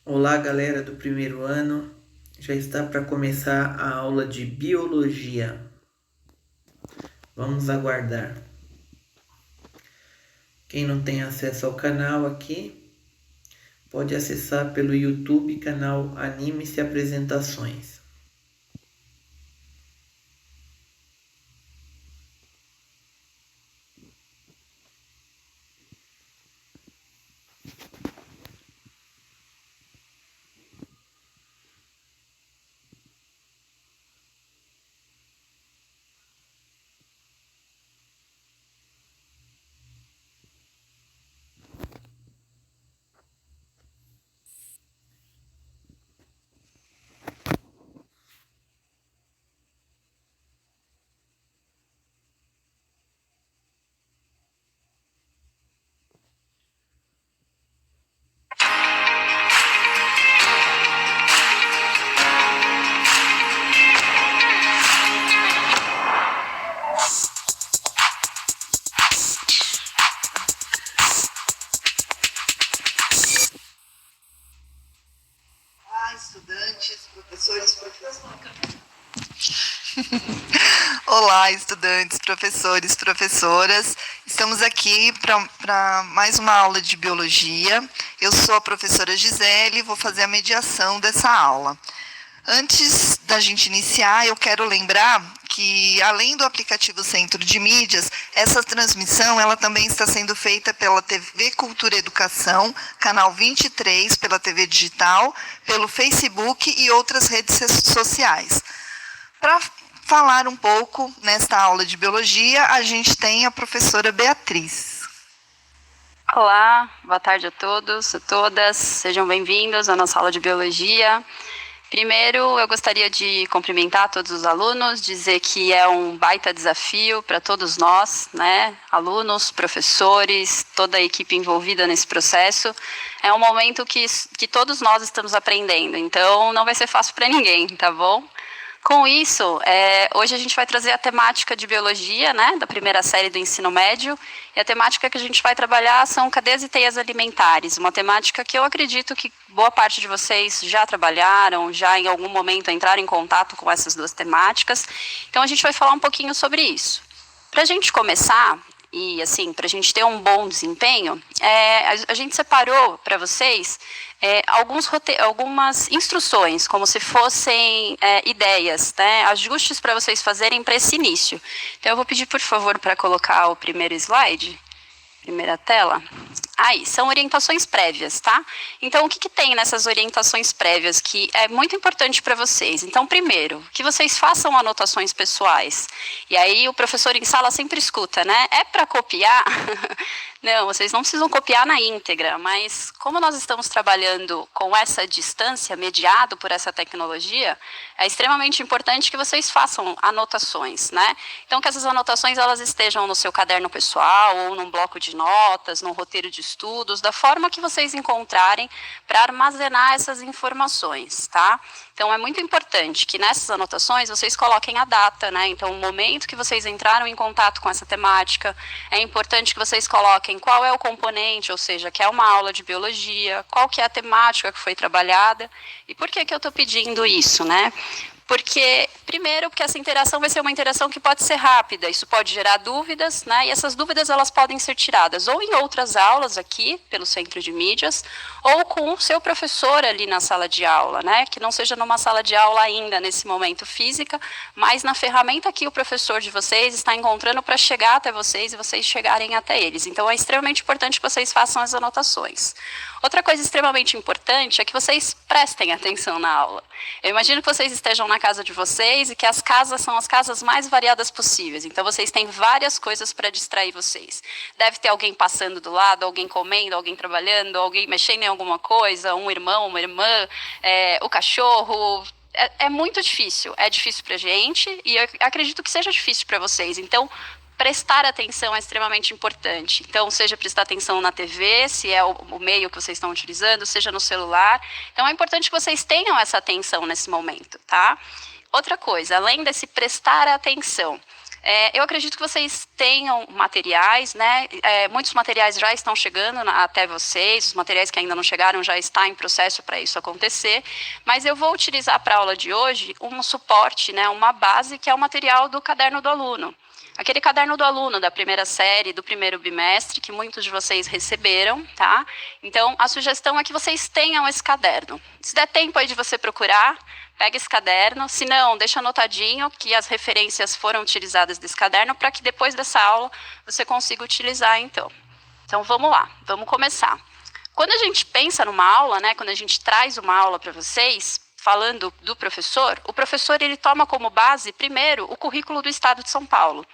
Olá, galera do primeiro ano. Já está para começar a aula de biologia. Vamos aguardar. Quem não tem acesso ao canal aqui, pode acessar pelo YouTube, canal Anime-se Apresentações. Olá, estudantes, professores, professoras. Estamos aqui para mais uma aula de biologia. Eu sou a professora Gisele e vou fazer a mediação dessa aula. Antes da gente iniciar, eu quero lembrar que, além do aplicativo Centro de Mídias, essa transmissão ela também está sendo feita pela TV Cultura Educação, canal 23, pela TV Digital, pelo Facebook e outras redes sociais. Para falar um pouco nesta aula de biologia, a gente tem a professora Beatriz. Olá, boa tarde a todos, a todas, sejam bem-vindos à nossa aula de biologia. Primeiro, eu gostaria de cumprimentar todos os alunos, dizer que é um baita desafio para todos nós, né? Alunos, professores, toda a equipe envolvida nesse processo. É um momento que todos nós estamos aprendendo, então não vai ser fácil para ninguém, tá bom? Com isso, hoje a gente vai trazer a temática de biologia, né, da primeira série do ensino médio, e a temática que a gente vai trabalhar são cadeias e teias alimentares, uma temática que eu acredito que boa parte de vocês já trabalharam, já em algum momento entraram em contato com essas duas temáticas, então a gente vai falar um pouquinho sobre isso. Para a gente começar, e assim, para a gente ter um bom desempenho, a gente separou para vocês algumas instruções, como se fossem ideias, né, ajustes para vocês fazerem para esse início. Então eu vou pedir, por favor, para colocar o primeiro slide, primeira tela. Aí, são orientações prévias, tá? Então, o que tem nessas orientações prévias que é muito importante para vocês? Então, primeiro, que vocês façam anotações pessoais. E aí, o professor em sala sempre escuta, né? É para copiar? Não, vocês não precisam copiar na íntegra, mas como nós estamos trabalhando com essa distância, mediado por essa tecnologia, é extremamente importante que vocês façam anotações, né? Então, que essas anotações elas estejam no seu caderno pessoal, ou num bloco de notas, num roteiro de estudos, da forma que vocês encontrarem para armazenar essas informações, tá? Então, é muito importante que nessas anotações vocês coloquem a data, né? Então, o momento que vocês entraram em contato com essa temática, é importante que vocês coloquem qual é o componente, ou seja, que é uma aula de biologia, qual que é a temática que foi trabalhada, e por que eu estou pedindo isso, né? Porque, primeiro, porque essa interação vai ser uma interação que pode ser rápida, isso pode gerar dúvidas, né? E essas dúvidas elas podem ser tiradas ou em outras aulas aqui, pelo Centro de Mídias, ou com o seu professor ali na sala de aula, né? Que não seja numa sala de aula ainda, nesse momento física, mas na ferramenta que o professor de vocês está encontrando para chegar até vocês e vocês chegarem até eles. Então, é extremamente importante que vocês façam as anotações. Outra coisa extremamente importante é que vocês prestem atenção na aula. Eu imagino que vocês estejam na casa de vocês e que as casas são as casas mais variadas possíveis. Então, vocês têm várias coisas para distrair vocês. Deve ter alguém passando do lado, alguém comendo, alguém trabalhando, alguém mexendo em alguma coisa, um irmão, uma irmã, o cachorro. É muito difícil. É difícil para a gente e eu acredito que seja difícil para vocês. Então, prestar atenção é extremamente importante. Então, seja prestar atenção na TV, se é o meio que vocês estão utilizando, seja no celular. Então, é importante que vocês tenham essa atenção nesse momento, tá? Outra coisa, além desse prestar atenção, Eu acredito que vocês tenham materiais, né? Muitos materiais já estão chegando até vocês, os materiais que ainda não chegaram já está em processo para isso acontecer, mas eu vou utilizar para a aula de hoje um suporte, né? Uma base que é o material do Caderno do Aluno. Aquele caderno do aluno da primeira série, do primeiro bimestre, que muitos de vocês receberam, tá? Então, a sugestão é que vocês tenham esse caderno. Se der tempo aí de você procurar, pega esse caderno. Se não, deixa anotadinho que as referências foram utilizadas desse caderno para que depois dessa aula você consiga utilizar, então. Então, vamos lá, vamos começar. Quando a gente pensa numa aula, né, quando a gente traz uma aula para vocês, falando do professor, o professor ele toma como base, primeiro, o currículo do Estado de São Paulo.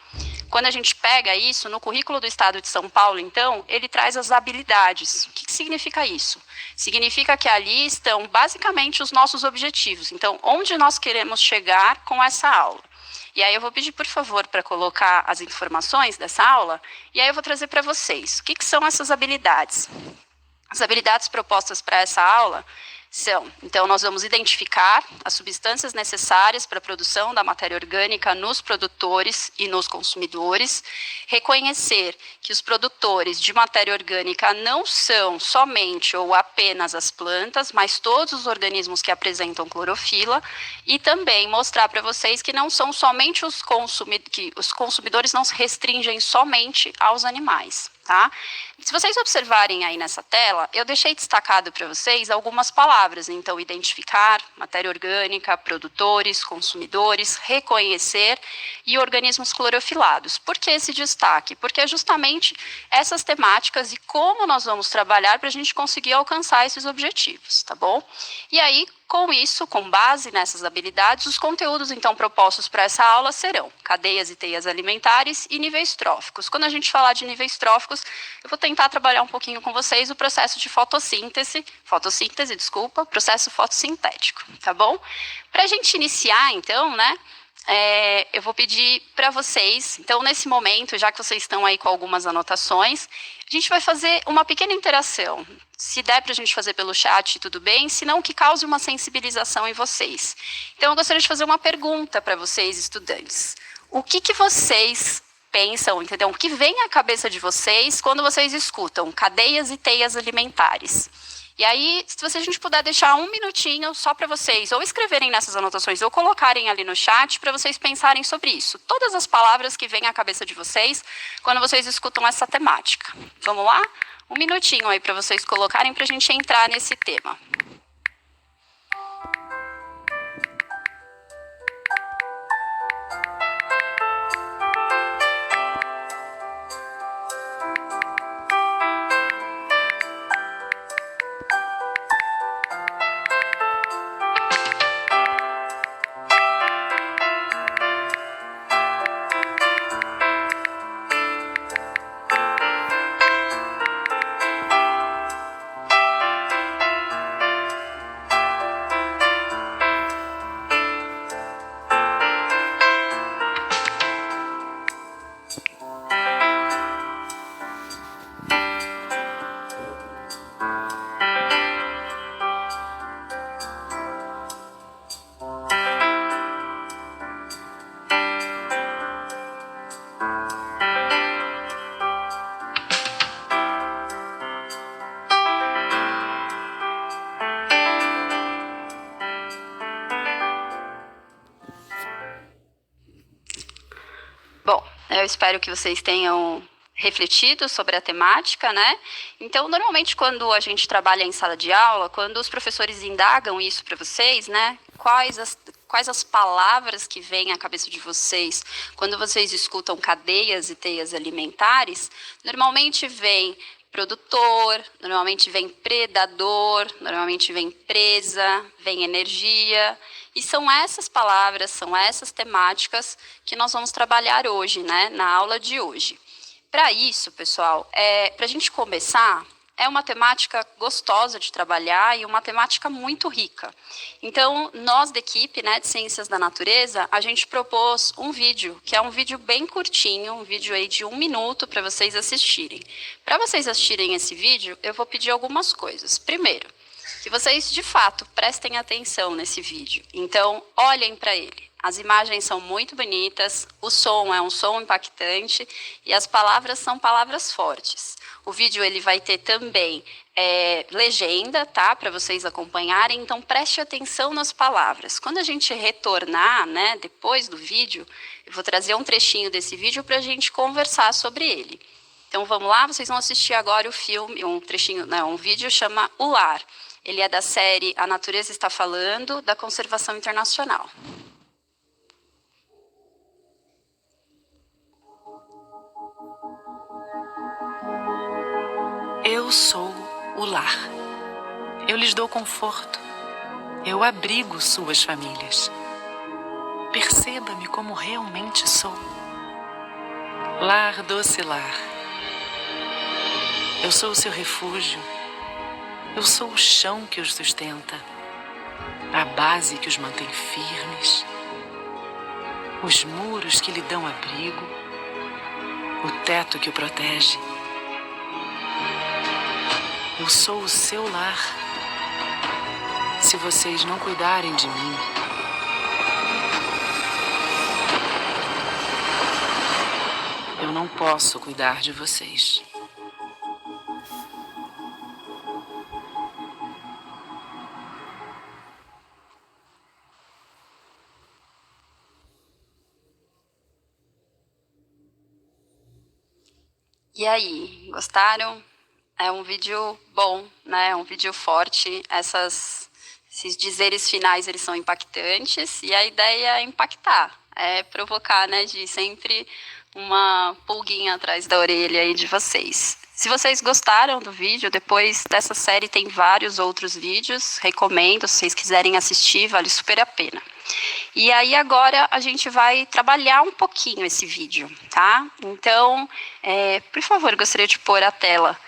Quando a gente pega isso, no currículo do Estado de São Paulo, então, ele traz as habilidades. O que significa isso? Significa que ali estão, basicamente, os nossos objetivos. Então, onde nós queremos chegar com essa aula? E aí eu vou pedir, por favor, para colocar as informações dessa aula, e aí eu vou trazer para vocês. O que são essas habilidades? As habilidades propostas para essa aula são, então, nós vamos identificar as substâncias necessárias para a produção da matéria orgânica nos produtores e nos consumidores, reconhecer que os produtores de matéria orgânica não são somente ou apenas as plantas, mas todos os organismos que apresentam clorofila, e também mostrar para vocês que não são somente que os consumidores não se restringem somente aos animais. Tá? Se vocês observarem aí nessa tela, eu deixei destacado para vocês algumas palavras. Então, identificar, matéria orgânica, produtores, consumidores, reconhecer e organismos clorofilados. Por que esse destaque? Porque é justamente essas temáticas e como nós vamos trabalhar para a gente conseguir alcançar esses objetivos, tá bom? E aí, com isso, com base nessas habilidades, os conteúdos, então, propostos para essa aula serão cadeias e teias alimentares e níveis tróficos. Quando a gente falar de níveis tróficos, eu vou tentar trabalhar um pouquinho com vocês o processo de processo fotossintético, tá bom? Para a gente iniciar, então, né, eu vou pedir para vocês, então, nesse momento, já que vocês estão aí com algumas anotações, a gente vai fazer uma pequena interação. Se der para a gente fazer pelo chat, tudo bem, se não, que cause uma sensibilização em vocês. Então, eu gostaria de fazer uma pergunta para vocês, estudantes. O que vocês pensam, entendeu? O que vem à cabeça de vocês quando vocês escutam cadeias e teias alimentares? E aí, se a gente puder deixar um minutinho só para vocês, ou escreverem nessas anotações, ou colocarem ali no chat para vocês pensarem sobre isso. Todas as palavras que vêm à cabeça de vocês quando vocês escutam essa temática. Vamos lá? Um minutinho aí para vocês colocarem para a gente entrar nesse tema. Eu espero que vocês tenham refletido sobre a temática, né? Então, normalmente, quando a gente trabalha em sala de aula, quando os professores indagam isso para vocês, né? Quais as palavras que vêm à cabeça de vocês quando vocês escutam cadeias e teias alimentares, normalmente vem produtor, normalmente vem predador, normalmente vem presa, vem energia. E são essas palavras, são essas temáticas que nós vamos trabalhar hoje, né, na aula de hoje. Para isso, pessoal, para a gente começar, é uma temática gostosa de trabalhar e uma temática muito rica. Então, nós da equipe, né, de Ciências da Natureza, a gente propôs um vídeo, que é um vídeo bem curtinho, um vídeo aí de 1 minuto para vocês assistirem. Para vocês assistirem esse vídeo, eu vou pedir algumas coisas. Primeiro, que vocês, de fato, prestem atenção nesse vídeo. Então, olhem para ele. As imagens são muito bonitas, o som é um som impactante e as palavras são palavras fortes. O vídeo ele vai ter também legenda, tá, para vocês acompanharem, então preste atenção nas palavras. Quando a gente retornar, né, depois do vídeo, eu vou trazer um trechinho desse vídeo para a gente conversar sobre ele. Então vamos lá, vocês vão assistir agora o filme, um trechinho, né, um vídeo chama O Lar. Ele é da série A Natureza Está Falando, da Conservação Internacional. Eu sou o lar. Eu lhes dou conforto. Eu abrigo suas famílias. Perceba-me como realmente sou. Lar, doce lar. Eu sou o seu refúgio. Eu sou o chão que os sustenta. A base que os mantém firmes. Os muros que lhe dão abrigo. O teto que o protege. Eu sou o seu lar. Se vocês não cuidarem de mim, eu não posso cuidar de vocês. E aí, gostaram? É um vídeo bom, né? É um vídeo forte. Esses dizeres finais, eles são impactantes. E a ideia é impactar, é provocar, né? De sempre uma pulguinha atrás da orelha aí de vocês. Se vocês gostaram do vídeo, depois dessa série tem vários outros vídeos. Recomendo, se vocês quiserem assistir, vale super a pena. E aí agora a gente vai trabalhar um pouquinho esse vídeo, tá? Então, por favor, gostaria de pôr a tela.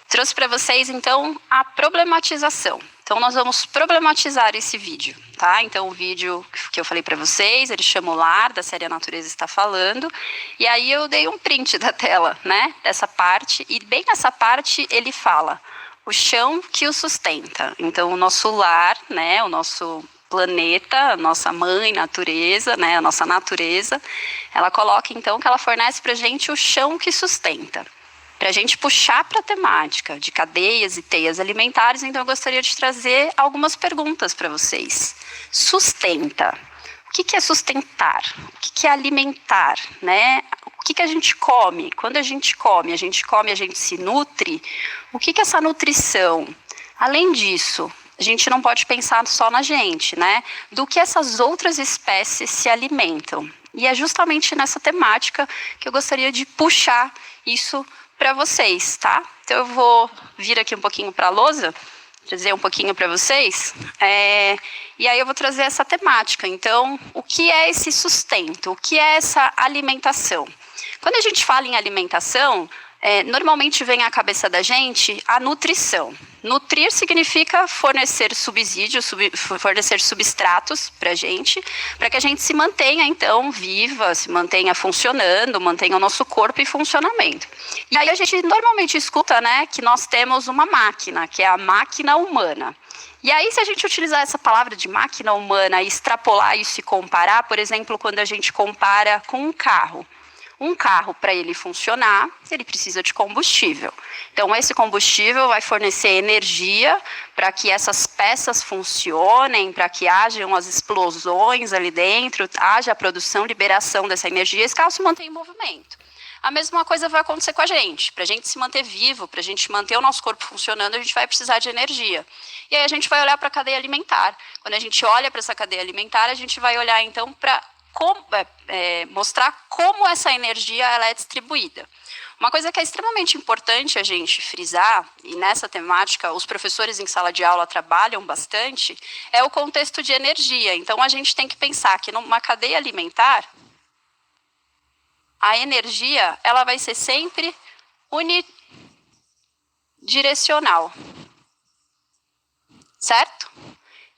Trouxe para vocês, então, a problematização. Então, nós vamos problematizar esse vídeo, tá? Então, o vídeo que eu falei para vocês, ele chama O Lar, da série A Natureza Está Falando. E aí eu dei um print da tela, né? Dessa parte. E bem nessa parte ele fala o chão que o sustenta. Então, o nosso lar, né? O nosso planeta, a nossa mãe natureza, né? A nossa natureza. Ela coloca, então, que ela fornece para a gente o chão que sustenta. Para a gente puxar para a temática de cadeias e teias alimentares, então eu gostaria de trazer algumas perguntas para vocês. Sustenta. O que é sustentar? O que é alimentar? Né? O que a gente come? Quando a gente come, a gente se nutre. O que é essa nutrição? Além disso, a gente não pode pensar só na gente, né? Do que essas outras espécies se alimentam. E é justamente nessa temática que eu gostaria de puxar isso para vocês, tá? Então eu vou vir aqui um pouquinho para a lousa, trazer um pouquinho para vocês, e aí eu vou trazer essa temática. Então, o que é esse sustento? O que é essa alimentação? Quando a gente fala em alimentação, normalmente vem à cabeça da gente a nutrição. Nutrir significa fornecer subsídios, fornecer substratos para que a gente se mantenha, então, viva, se mantenha funcionando, mantenha o nosso corpo em funcionamento. E aí a gente normalmente escuta, né, que nós temos uma máquina, que é a máquina humana. E aí, se a gente utilizar essa palavra de máquina humana e extrapolar isso e comparar, por exemplo, quando a gente compara com um carro. Um carro, para ele funcionar, ele precisa de combustível. Então, esse combustível vai fornecer energia para que essas peças funcionem, para que hajam as explosões ali dentro, haja a produção, liberação dessa energia, esse carro se mantém em movimento. A mesma coisa vai acontecer com a gente. Para a gente se manter vivo, para a gente manter o nosso corpo funcionando, a gente vai precisar de energia. E aí a gente vai olhar para a cadeia alimentar. Quando a gente olha para essa cadeia alimentar, a gente vai olhar, então, para mostrar como essa energia ela é distribuída. Uma coisa que é extremamente importante a gente frisar, e nessa temática os professores em sala de aula trabalham bastante, é o contexto de energia. Então, a gente tem que pensar que numa cadeia alimentar, a energia ela vai ser sempre unidirecional. Certo?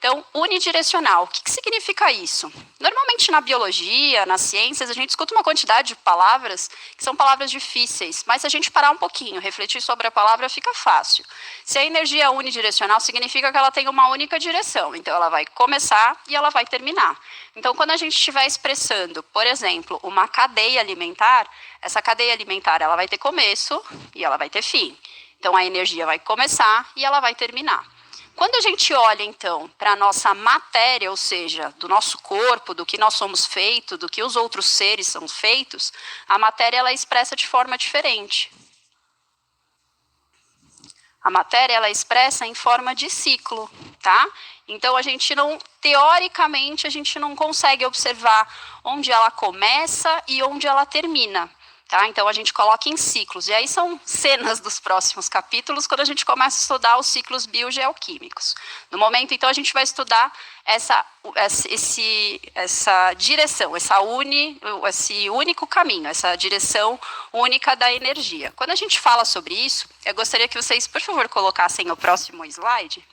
Então, unidirecional, o que significa isso? Normalmente na biologia, nas ciências, a gente escuta uma quantidade de palavras que são palavras difíceis, mas se a gente parar um pouquinho, refletir sobre a palavra, fica fácil. Se a energia é unidirecional, significa que ela tem uma única direção, então ela vai começar e ela vai terminar. Então, quando a gente estiver expressando, por exemplo, uma cadeia alimentar, essa cadeia alimentar ela vai ter começo e ela vai ter fim. Então, a energia vai começar e ela vai terminar. Quando a gente olha, então, para a nossa matéria, ou seja, do nosso corpo, do que nós somos feitos, do que os outros seres são feitos, a matéria ela é expressa de forma diferente. A matéria ela é expressa em forma de ciclo, tá? Então, teoricamente, a gente não consegue observar onde ela começa e onde ela termina. Tá? Então, a gente coloca em ciclos. E aí são cenas dos próximos capítulos, quando a gente começa a estudar os ciclos biogeoquímicos. No momento, então, a gente vai estudar essa direção, esse único caminho, essa direção única da energia. Quando a gente fala sobre isso, eu gostaria que vocês, por favor, colocassem o próximo slide.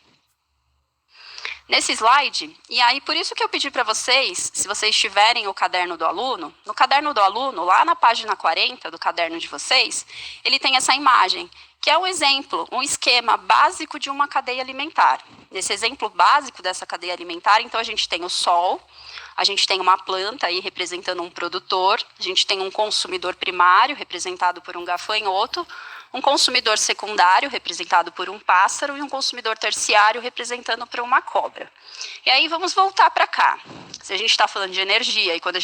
Nesse slide, e aí por isso que eu pedi para vocês, se vocês tiverem o caderno do aluno, no caderno do aluno, lá na página 40 do caderno de vocês, ele tem essa imagem, que é um exemplo, um esquema básico de uma cadeia alimentar. Nesse exemplo básico dessa cadeia alimentar, então a gente tem o sol, a gente tem uma planta aí representando um produtor, a gente tem um consumidor primário, representado por um gafanhoto, um consumidor secundário, representado por um pássaro, e um consumidor terciário, representando por uma cobra. E aí vamos voltar para cá. Se a gente está falando de energia, e quando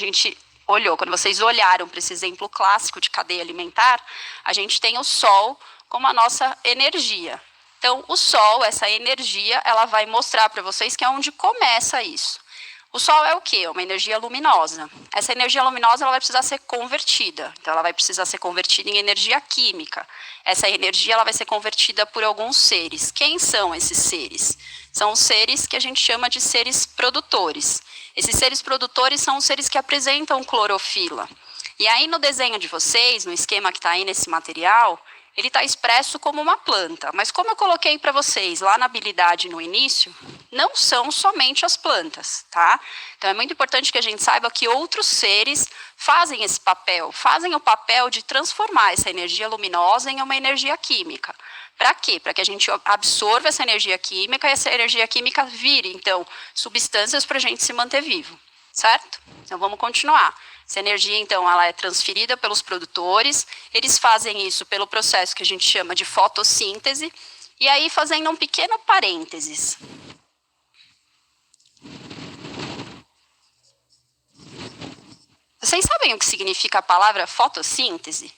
vocês olharam para esse exemplo clássico de cadeia alimentar, a gente tem o Sol como a nossa energia. Então, o Sol, essa energia, ela vai mostrar para vocês que é onde começa isso. O Sol é o quê? Uma energia luminosa. Essa energia luminosa ela vai precisar ser convertida. Então, ela vai precisar ser convertida em energia química. Essa energia ela vai ser convertida por alguns seres. Quem são esses seres? São os seres que a gente chama de seres produtores. Esses seres produtores são os seres que apresentam clorofila. E aí, no desenho de vocês, no esquema que está aí nesse material, ele está expresso como uma planta. Mas como eu coloquei para vocês lá na habilidade no início, não são somente as plantas, tá? Então é muito importante que a gente saiba que outros seres fazem esse papel, fazem o papel de transformar essa energia luminosa em uma energia química. Para quê? Para que a gente absorva essa energia química e essa energia química vire, então, substâncias para a gente se manter vivo, certo? Então vamos continuar. Essa energia, então, ela é transferida pelos produtores, eles fazem isso pelo processo que a gente chama de fotossíntese, e aí fazendo um pequeno parênteses. Vocês sabem o que significa a palavra fotossíntese?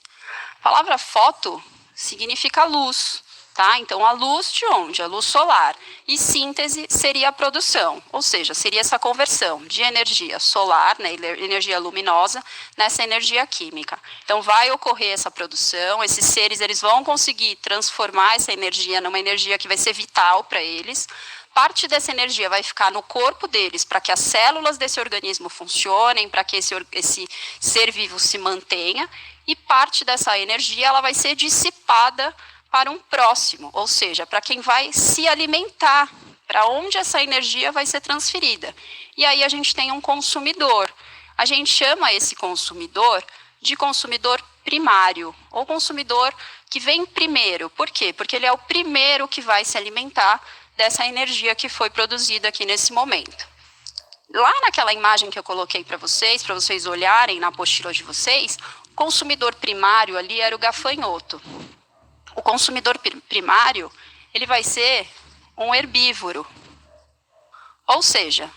A palavra foto significa luz. Tá? Então, a luz de onde? A luz solar. E síntese seria a produção, ou seja, seria essa conversão de energia solar, né, energia luminosa, nessa energia química. Então, vai ocorrer essa produção, esses seres eles vão conseguir transformar essa energia numa energia que vai ser vital para eles. Parte dessa energia vai ficar no corpo deles para que as células desse organismo funcionem, para que esse ser vivo se mantenha, e parte dessa energia ela vai ser dissipada para um próximo, ou seja, para quem vai se alimentar, para onde essa energia vai ser transferida. E aí a gente tem um consumidor. A gente chama esse consumidor de consumidor primário, ou consumidor que vem primeiro. Por quê? Porque ele é o primeiro que vai se alimentar dessa energia que foi produzida aqui nesse momento. Lá naquela imagem que eu coloquei para vocês olharem na apostila de vocês, o consumidor primário ali era o gafanhoto. O consumidor primário, ele vai ser um herbívoro, ou seja,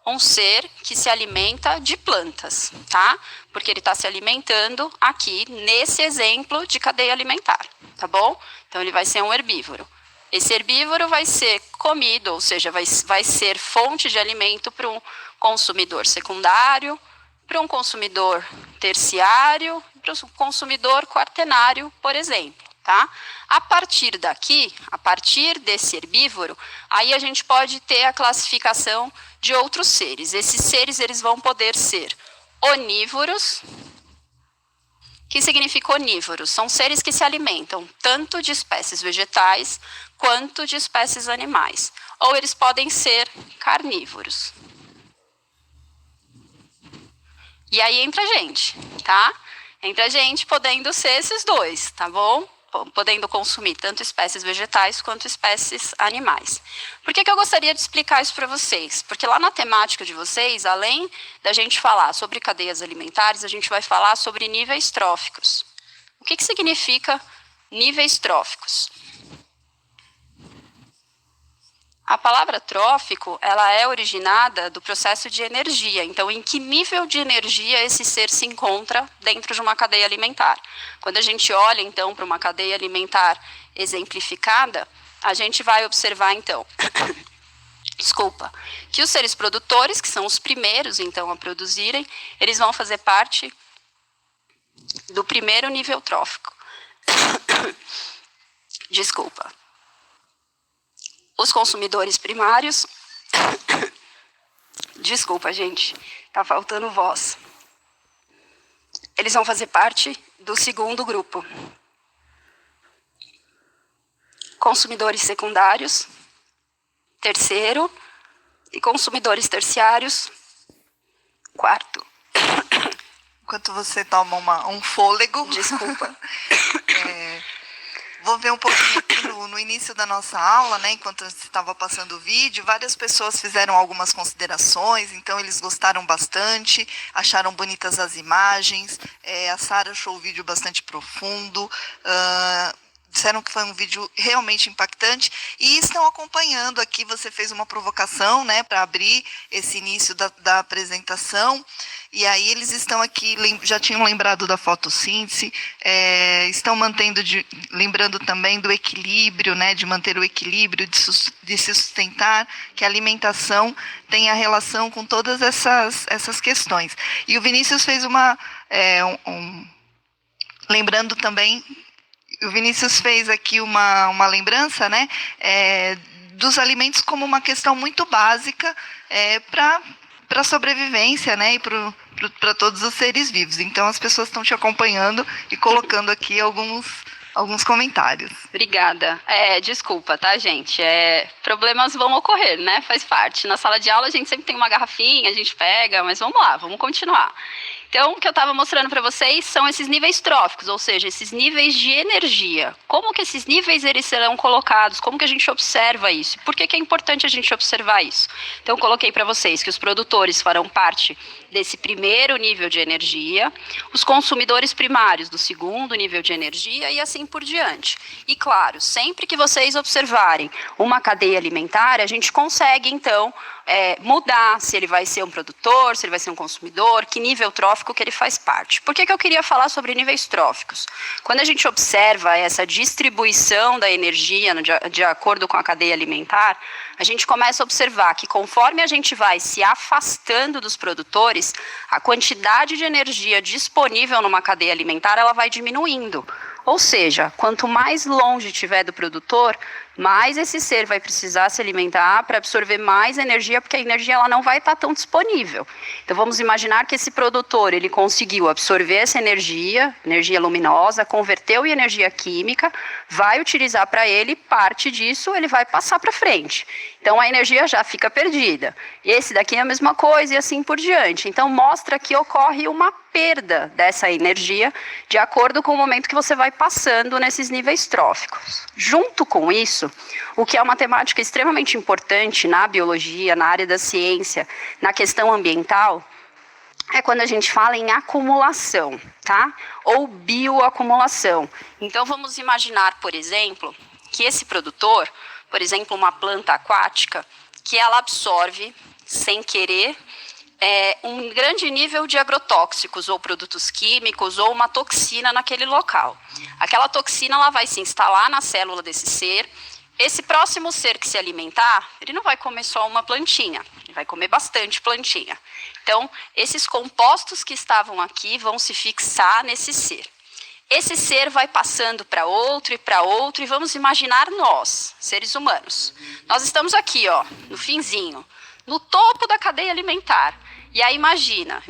um ser que se alimenta de plantas, tá? Porque ele está se alimentando aqui nesse exemplo de cadeia alimentar, tá bom? Então, ele vai ser um herbívoro. Esse herbívoro vai ser comido, ou seja, vai ser fonte de alimento para um consumidor secundário, para um consumidor terciário, para um consumidor quaternário, por exemplo. Tá? A partir daqui, a partir desse herbívoro, aí a gente pode ter a classificação de outros seres. Esses seres eles vão poder ser onívoros. O que significa onívoros? São seres que se alimentam tanto de espécies vegetais quanto de espécies animais. Ou eles podem ser carnívoros. E aí entra a gente, tá? Entra a gente podendo ser esses dois, tá bom? Podendo consumir tanto espécies vegetais quanto espécies animais. Por que eu gostaria de explicar isso para vocês? Porque lá na temática de vocês, além da gente falar sobre cadeias alimentares, a gente vai falar sobre níveis tróficos. O que significa níveis tróficos? A palavra trófico, ela é originada do processo de energia. Então, em que nível de energia esse ser se encontra dentro de uma cadeia alimentar? Quando a gente olha, então, para uma cadeia alimentar exemplificada, a gente vai observar, então, que os seres produtores, que são os primeiros, então, a produzirem, eles vão fazer parte do primeiro nível trófico. Os consumidores primários, desculpa, gente, tá faltando voz. Eles vão fazer parte do segundo grupo. Consumidores secundários, terceiro, e consumidores terciários, quarto. Enquanto você toma um fôlego. Desculpa. Vou ver um pouquinho aqui no início da nossa aula, né? Enquanto você estava passando o vídeo, várias pessoas fizeram algumas considerações, então eles gostaram bastante, acharam bonitas as imagens, a Sara achou o vídeo bastante profundo, disseram que foi um vídeo realmente impactante e estão acompanhando aqui. Você fez uma provocação, né, para abrir esse início da apresentação, e aí eles estão aqui, já tinham lembrado da fotossíntese, estão lembrando também do equilíbrio, né, de manter o equilíbrio, de se sustentar, que a alimentação tem a relação com todas essas questões. E o Vinícius fez lembrando também. O Vinícius fez aqui uma lembrança, né, dos alimentos como uma questão muito básica para a sobrevivência, né, e para todos os seres vivos. Então, as pessoas estão te acompanhando e colocando aqui alguns comentários. Obrigada. Desculpa, tá, gente? Problemas vão ocorrer, né? Faz parte. Na sala de aula, a gente sempre tem uma garrafinha, a gente pega, mas vamos lá, vamos continuar. Então, o que eu estava mostrando para vocês são esses níveis tróficos, ou seja, esses níveis de energia. Como que esses níveis eles serão colocados? Como que a gente observa isso? Por que é importante a gente observar isso? Então, eu coloquei para vocês que os produtores farão parte desse primeiro nível de energia, os consumidores primários do segundo nível de energia e assim por diante. E, claro, sempre que vocês observarem uma cadeia alimentar, a gente consegue, então, mudar se ele vai ser um produtor, se ele vai ser um consumidor, que nível trófico que ele faz parte. Por que eu queria falar sobre níveis tróficos? Quando a gente observa essa distribuição da energia de acordo com a cadeia alimentar, a gente começa a observar que conforme a gente vai se afastando dos produtores, a quantidade de energia disponível numa cadeia alimentar ela vai diminuindo. Ou seja, quanto mais longe tiver do produtor, mais esse ser vai precisar se alimentar para absorver mais energia, porque a energia ela não vai estar tão disponível. Então vamos imaginar que esse produtor ele conseguiu absorver essa energia luminosa, converteu em energia química, vai utilizar para ele, parte disso ele vai passar para frente. Então a energia já fica perdida. Esse daqui é a mesma coisa e assim por diante. Então mostra que ocorre uma perda dessa energia de acordo com o momento que você vai passando nesses níveis tróficos. Junto com isso, o que é uma temática extremamente importante na biologia, na área da ciência, na questão ambiental, é quando a gente fala em acumulação, tá? Ou bioacumulação. Então vamos imaginar, por exemplo, que esse produtor, por exemplo, uma planta aquática, que ela absorve, sem querer, um grande nível de agrotóxicos ou produtos químicos ou uma toxina naquele local. Aquela toxina ela vai se instalar na célula desse ser. Esse próximo ser que se alimentar, ele não vai comer só uma plantinha, ele vai comer bastante plantinha. Então, esses compostos que estavam aqui vão se fixar nesse ser. Esse ser vai passando para outro e vamos imaginar nós, seres humanos. Nós estamos aqui, ó, no finzinho, no topo da cadeia alimentar. E aí imagina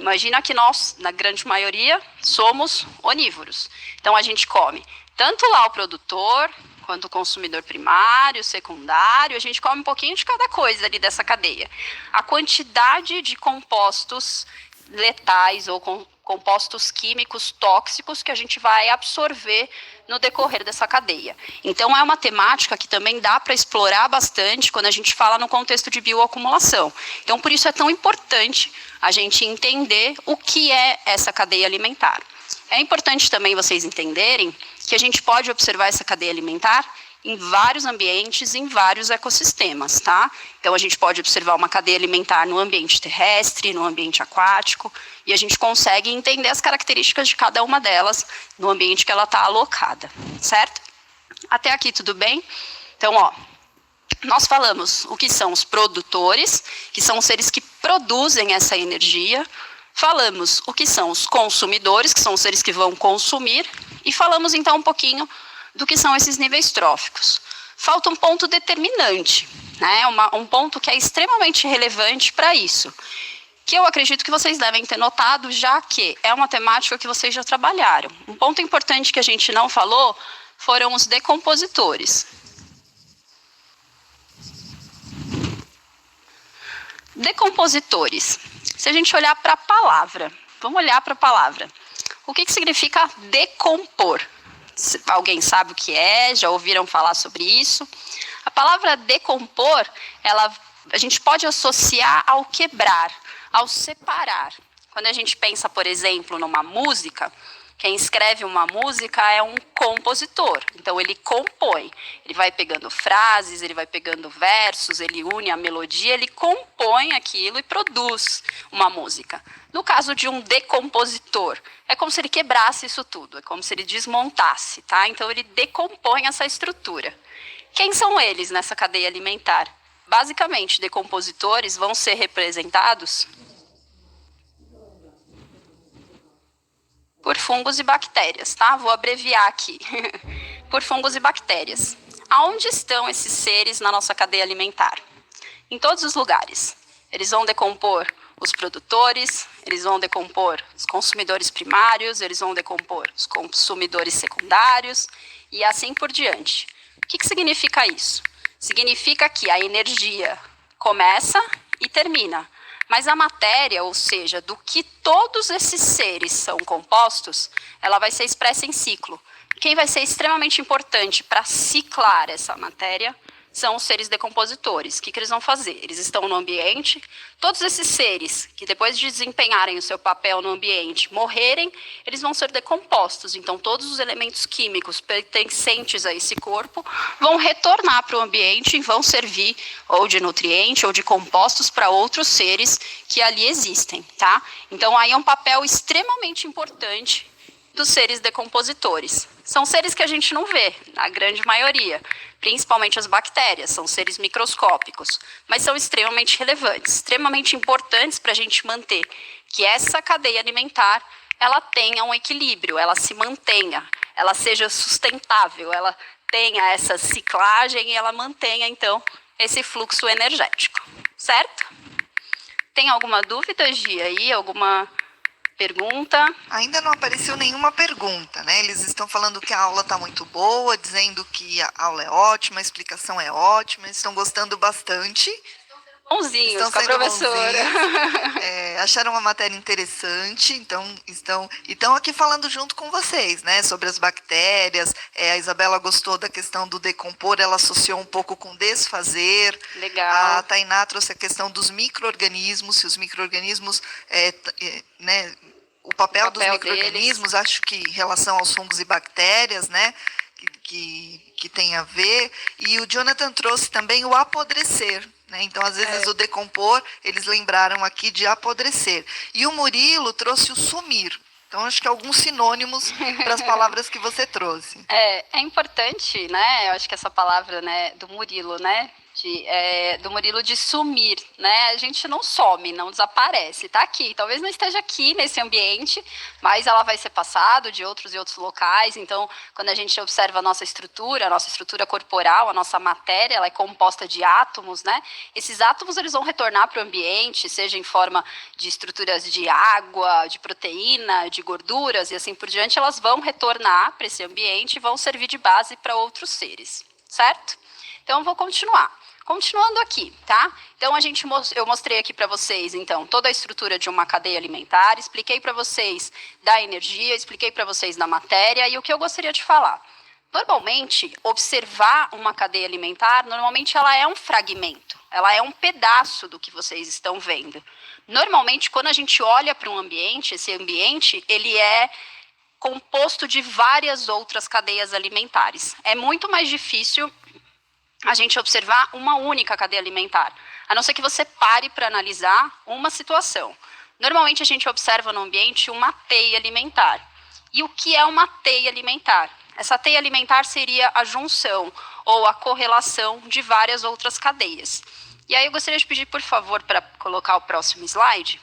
que nós, na grande maioria, somos onívoros. Então a gente come tanto lá o produtor, quanto consumidor primário, secundário, a gente come um pouquinho de cada coisa ali dessa cadeia. A quantidade de compostos letais ou compostos químicos tóxicos que a gente vai absorver no decorrer dessa cadeia. Então, é uma temática que também dá para explorar bastante quando a gente fala no contexto de bioacumulação. Então, por isso é tão importante a gente entender o que é essa cadeia alimentar. É importante também vocês entenderem que a gente pode observar essa cadeia alimentar em vários ambientes, em vários ecossistemas, tá? Então, a gente pode observar uma cadeia alimentar no ambiente terrestre, no ambiente aquático, e a gente consegue entender as características de cada uma delas no ambiente que ela está alocada, certo? Até aqui tudo bem? Então, nós falamos o que são os produtores, que são os seres que produzem essa energia, falamos o que são os consumidores, que são os seres que vão consumir, e falamos então um pouquinho do que são esses níveis tróficos. Falta um ponto determinante, né? Um ponto que é extremamente relevante para isso, que eu acredito que vocês devem ter notado, já que é uma temática que vocês já trabalharam. Um ponto importante que a gente não falou foram os decompositores. Decompositores. Se a gente olhar para a palavra, vamos olhar para a palavra. O que significa decompor? Alguém sabe o que é? Já ouviram falar sobre isso? A palavra decompor, a gente pode associar ao quebrar, ao separar. Quando a gente pensa, por exemplo, numa música, quem escreve uma música é um compositor. Então, ele compõe. Ele vai pegando frases, ele vai pegando versos, ele une a melodia, ele compõe aquilo e produz uma música. No caso de um decompositor, é como se ele quebrasse isso tudo, é como se ele desmontasse, tá? Então, ele decompõe essa estrutura. Quem são eles nessa cadeia alimentar? Basicamente, decompositores vão ser representados por fungos e bactérias, tá? Vou abreviar aqui. Por fungos e bactérias. Aonde estão esses seres na nossa cadeia alimentar? Em todos os lugares. Eles vão decompor os produtores, eles vão decompor os consumidores primários, eles vão decompor os consumidores secundários e assim por diante. O que significa isso? Significa que a energia começa e termina. Mas a matéria, ou seja, do que todos esses seres são compostos, ela vai ser expressa em ciclo. Quem vai ser extremamente importante para ciclar essa matéria são os seres decompositores. O que eles vão fazer? Eles estão no ambiente, todos esses seres que depois de desempenharem o seu papel no ambiente, morrerem, eles vão ser decompostos. Então, todos os elementos químicos pertencentes a esse corpo vão retornar para o ambiente e vão servir ou de nutriente ou de compostos para outros seres que ali existem, tá? Então, aí é um papel extremamente importante dos seres decompositores. São seres que a gente não vê, na grande maioria, principalmente as bactérias, são seres microscópicos, mas são extremamente relevantes, extremamente importantes para a gente manter que essa cadeia alimentar ela tenha um equilíbrio, ela se mantenha, ela seja sustentável, ela tenha essa ciclagem e ela mantenha, então, esse fluxo energético, certo? Tem alguma dúvida, Gia, aí? Alguma pergunta? Ainda não apareceu nenhuma pergunta, né? Eles estão falando que a aula está muito boa, dizendo que a aula é ótima, a explicação é ótima, eles estão gostando bastante. Bonzinhos com a professora. Acharam uma matéria interessante, então estão aqui falando junto com vocês, né? Sobre as bactérias. A Isabela gostou da questão do decompor, ela associou um pouco com desfazer. Legal. A Tainá trouxe a questão dos micro-organismos, se os micro-organismos, né? O papel dos micro-organismos, acho que em relação aos fungos e bactérias, né? Que tem a ver. E o Jonathan trouxe também o apodrecer. Então, às vezes, o decompor, eles lembraram aqui de apodrecer. E o Murilo trouxe o sumir. Então, acho que alguns sinônimos para as palavras que você trouxe. É importante, né? Eu acho que essa palavra, né, do Murilo, né, do Murilo de sumir, né? A gente não some, não desaparece, tá aqui. Talvez não esteja aqui nesse ambiente, mas ela vai ser passada de outros e outros locais. Então, quando a gente observa a nossa estrutura corporal, a nossa matéria, ela é composta de átomos, né? Esses átomos, eles vão retornar para o ambiente, seja em forma de estruturas de água, de proteína, de gorduras e assim por diante, elas vão retornar para esse ambiente e vão servir de base para outros seres, certo? Então, eu vou continuar. Continuando aqui, tá? Então, eu mostrei aqui para vocês, então, toda a estrutura de uma cadeia alimentar, expliquei para vocês da energia, expliquei para vocês da matéria, e o que eu gostaria de falar. Normalmente, observar uma cadeia alimentar, normalmente ela é um fragmento, ela é um pedaço do que vocês estão vendo. Normalmente, quando a gente olha para um ambiente, esse ambiente, ele é composto de várias outras cadeias alimentares. É muito mais difícil a gente observar uma única cadeia alimentar, a não ser que você pare para analisar uma situação. Normalmente a gente observa no ambiente uma teia alimentar. E o que é uma teia alimentar? Essa teia alimentar seria a junção ou a correlação de várias outras cadeias. E aí eu gostaria de pedir, por favor, para colocar o próximo slide.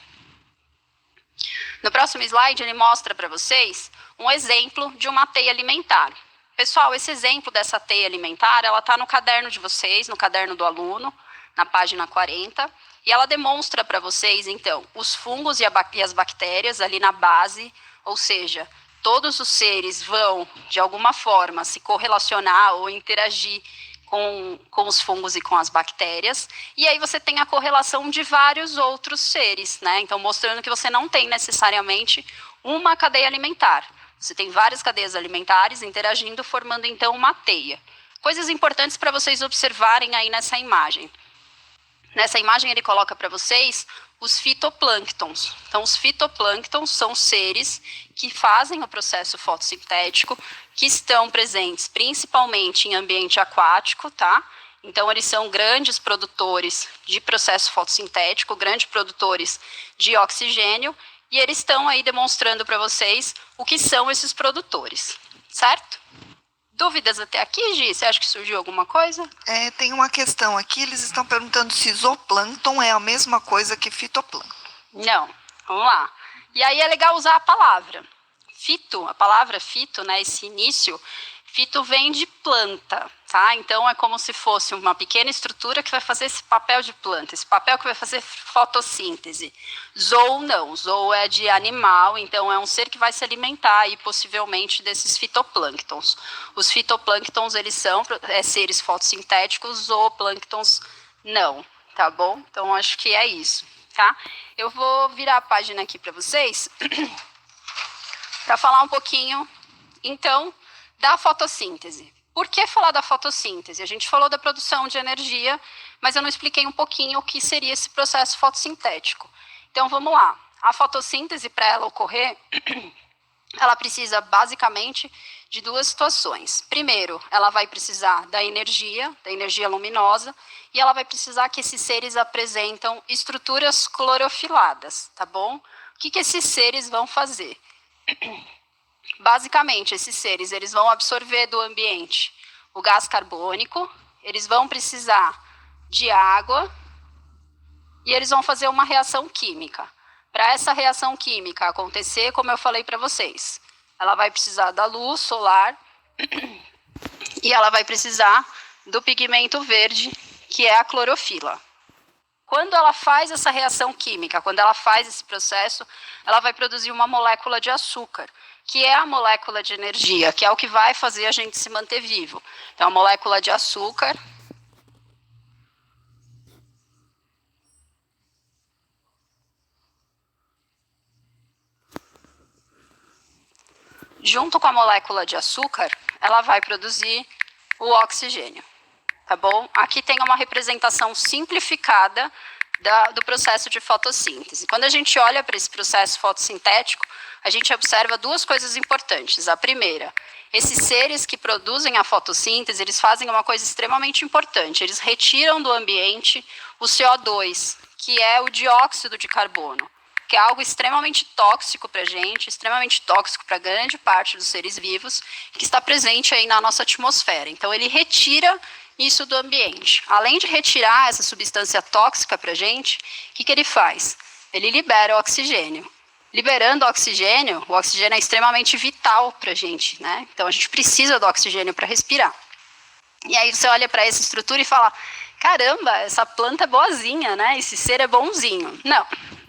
No próximo slide ele mostra para vocês um exemplo de uma teia alimentar. Pessoal, esse exemplo dessa teia alimentar, ela está no caderno de vocês, no caderno do aluno, na página 40, e ela demonstra para vocês, então, os fungos e as bactérias ali na base, ou seja, todos os seres vão, de alguma forma, se correlacionar ou interagir com os fungos e com as bactérias, e aí você tem a correlação de vários outros seres, né? Então, mostrando que você não tem necessariamente uma cadeia alimentar. Você tem várias cadeias alimentares interagindo, formando, então, uma teia. Coisas importantes para vocês observarem aí nessa imagem. Nessa imagem, ele coloca para vocês os fitoplânctons. Então, os fitoplânctons são seres que fazem o processo fotossintético, que estão presentes principalmente em ambiente aquático, tá? Então, eles são grandes produtores de processo fotossintético, grandes produtores de oxigênio, e eles estão aí demonstrando para vocês o que são esses produtores, certo? Dúvidas até aqui, Gi? Você acha que surgiu alguma coisa? Tem uma questão aqui, eles estão perguntando se zooplâncton é a mesma coisa que fitoplâncton. Não, vamos lá. E aí é legal usar a palavra. Fito, a palavra fito, né, esse início, fito vem de planta, tá? Então é como se fosse uma pequena estrutura que vai fazer esse papel de planta, esse papel que vai fazer fotossíntese. Zoo não, zoo é de animal, então é um ser que vai se alimentar aí possivelmente desses fitoplânctons. Os fitoplânctons, eles são seres fotossintéticos, zooplânctons não, tá bom? Então acho que é isso, tá? Eu vou virar a página aqui para vocês para falar um pouquinho, então, da fotossíntese. Por que falar da fotossíntese? A gente falou da produção de energia, mas eu não expliquei um pouquinho o que seria esse processo fotossintético. Então, vamos lá. A fotossíntese, para ela ocorrer, ela precisa, basicamente, de duas situações. Primeiro, ela vai precisar da energia luminosa, e ela vai precisar que esses seres apresentam estruturas clorofiladas, tá bom? O que esses seres vão fazer? Basicamente, esses seres, eles vão absorver do ambiente o gás carbônico, eles vão precisar de água e eles vão fazer uma reação química. Para essa reação química acontecer, como eu falei para vocês, ela vai precisar da luz solar e ela vai precisar do pigmento verde, que é a clorofila. Quando ela faz essa reação química, quando ela faz esse processo, ela vai produzir uma molécula de açúcar, que é a molécula de energia, que é o que vai fazer a gente se manter vivo. Então, a molécula de açúcar junto com a molécula de açúcar, ela vai produzir o oxigênio, tá bom? Aqui tem uma representação simplificada do processo de fotossíntese. Quando a gente olha para esse processo fotossintético, a gente observa duas coisas importantes. A primeira, esses seres que produzem a fotossíntese, eles fazem uma coisa extremamente importante. Eles retiram do ambiente o CO2, que é o dióxido de carbono, que é algo extremamente tóxico para a gente, extremamente tóxico para grande parte dos seres vivos, que está presente aí na nossa atmosfera. Então, ele retira isso do ambiente. Além de retirar essa substância tóxica para a gente, o que ele faz? Ele libera o oxigênio. Liberando o oxigênio é extremamente vital para a gente, né? Então a gente precisa do oxigênio para respirar. E aí você olha para essa estrutura e fala, caramba, essa planta é boazinha, né? Esse ser é bonzinho. Não,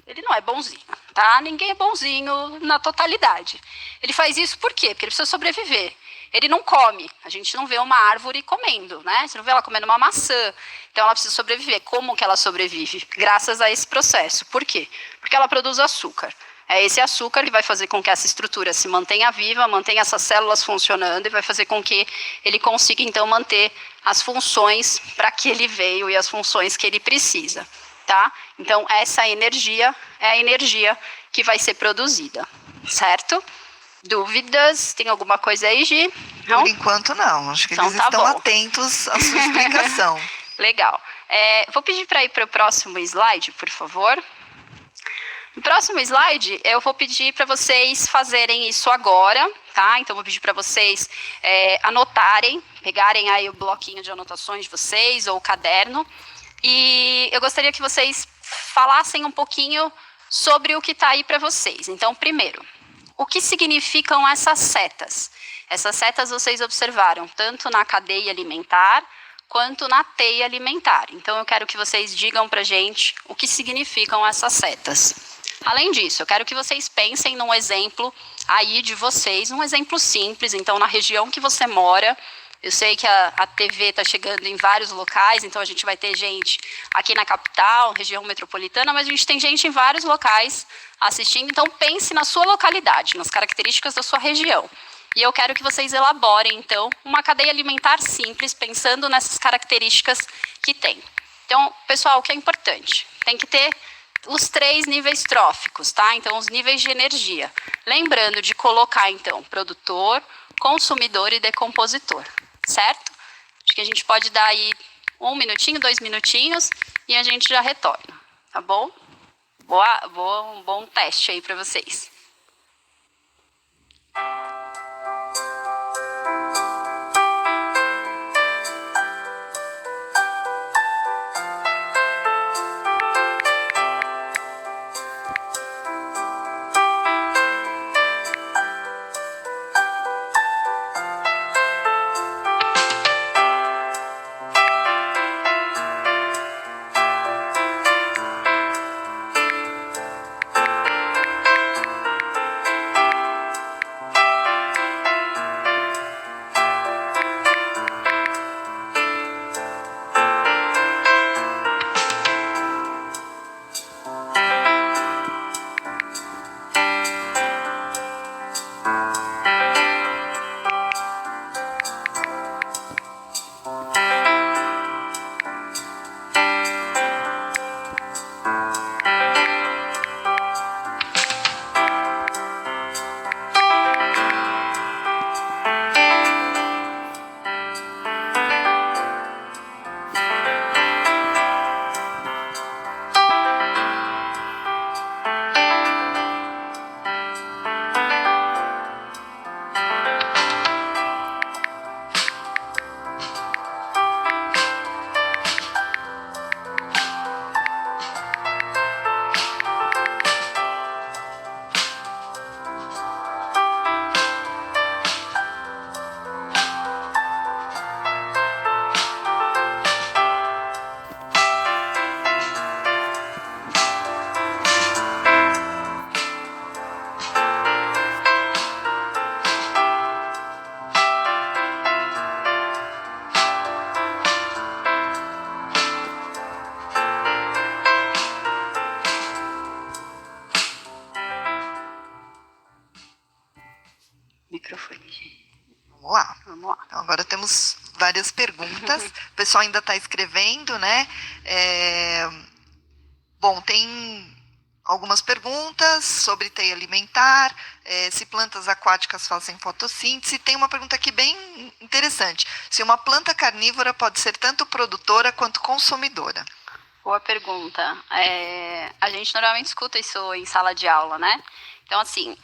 ele não é bonzinho, tá? Ninguém é bonzinho na totalidade. Ele faz isso por quê? Porque ele precisa sobreviver. Ele não come. A gente não vê uma árvore comendo, né? Você não vê ela comendo uma maçã. Então ela precisa sobreviver. Como que ela sobrevive? Graças a esse processo. Por quê? Porque ela produz açúcar. É esse açúcar que vai fazer com que essa estrutura se mantenha viva, mantenha essas células funcionando e vai fazer com que ele consiga, então, manter as funções para que ele veio e as funções que ele precisa, tá? Então, essa energia é a energia que vai ser produzida, certo? Dúvidas? Tem alguma coisa aí, Gi? Não? Por enquanto, não. Acho que então, eles tá estão bom. atentos à sua explicação. Legal. Vou pedir para ir para o próximo slide, por favor. No próximo slide, eu vou pedir para vocês fazerem isso agora, tá? Então, vou pedir para vocês anotarem, pegarem aí o bloquinho de anotações de vocês ou o caderno. E eu gostaria que vocês falassem um pouquinho sobre o que está aí para vocês. Então, primeiro, o que significam essas setas? Essas setas vocês observaram tanto na cadeia alimentar quanto na teia alimentar. Então, eu quero que vocês digam para a gente o que significam essas setas. Além disso, eu quero que vocês pensem num exemplo aí de vocês, um exemplo simples. Então, na região que você mora, eu sei que a TV está chegando em vários locais, então a gente vai ter gente aqui na capital, região metropolitana, mas a gente tem gente em vários locais assistindo. Então, pense na sua localidade, nas características da sua região. E eu quero que vocês elaborem, então, uma cadeia alimentar simples, pensando nessas características que tem. Então, pessoal, o que é importante? Tem que ter os 3 níveis tróficos, tá? Então, os níveis de energia. Lembrando de colocar, então, produtor, consumidor e decompositor, certo? Acho que a gente pode dar aí 1 minutinho, 2 minutinhos e a gente já retorna, tá bom? Um bom teste aí para vocês. Microfone. Vamos lá. Vamos lá. Então, agora temos várias perguntas. O pessoal ainda está escrevendo, né? Bom, tem algumas perguntas sobre teia alimentar, se plantas aquáticas fazem fotossíntese. Tem uma pergunta aqui bem interessante. Se uma planta carnívora pode ser tanto produtora quanto consumidora? Boa pergunta. A gente normalmente escuta isso em sala de aula, né? Então, assim,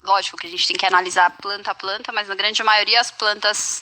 lógico que a gente tem que analisar planta a planta, mas na grande maioria as plantas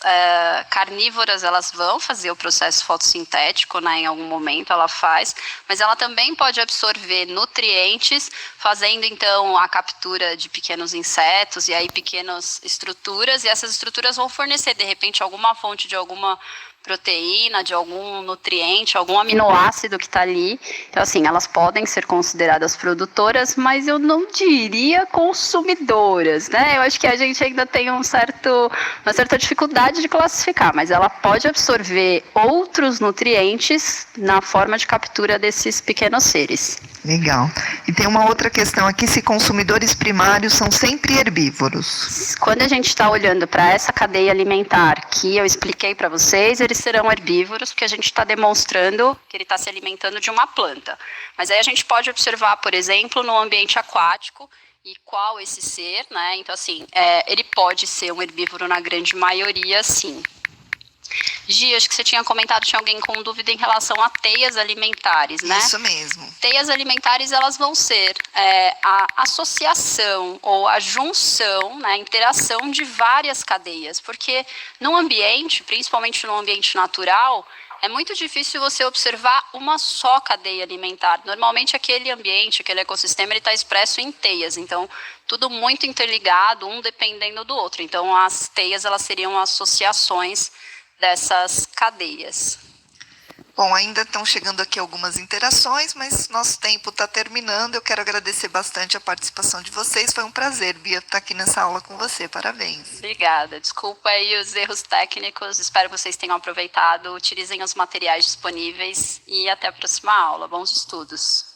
carnívoras, elas vão fazer o processo fotossintético, né, em algum momento ela faz, mas ela também pode absorver nutrientes, fazendo então a captura de pequenos insetos e aí pequenas estruturas, e essas estruturas vão fornecer de repente alguma fonte de alguma proteína, de algum nutriente, algum aminoácido que está ali. Então, assim, elas podem ser consideradas produtoras, mas eu não diria consumidoras, né? Eu acho que a gente ainda tem uma certa dificuldade de classificar, mas ela pode absorver outros nutrientes na forma de captura desses pequenos seres. Legal. E tem uma outra questão aqui, se consumidores primários são sempre herbívoros. Quando a gente está olhando para essa cadeia alimentar que eu expliquei para vocês, eles serão herbívoros, porque a gente está demonstrando que ele está se alimentando de uma planta. Mas aí a gente pode observar, por exemplo, no ambiente aquático, e qual esse ser, né? Então, assim, ele pode ser um herbívoro na grande maioria, sim. Gi, acho que você tinha comentado, tinha alguém com dúvida em relação a teias alimentares, né? Isso mesmo. Teias alimentares, elas vão ser a associação ou a junção, né, a interação de várias cadeias, porque no ambiente, principalmente no ambiente natural, é muito difícil você observar uma só cadeia alimentar. Normalmente aquele ambiente, aquele ecossistema, ele está expresso em teias, então tudo muito interligado, um dependendo do outro. Então as teias, elas seriam associações dessas cadeias. Bom, ainda estão chegando aqui algumas interações, mas nosso tempo está terminando. Eu quero agradecer bastante a participação de vocês. Foi um prazer, Bia, estar aqui nessa aula com você. Parabéns. Obrigada. Desculpa aí os erros técnicos. Espero que vocês tenham aproveitado. Utilizem os materiais disponíveis e até a próxima aula. Bons estudos.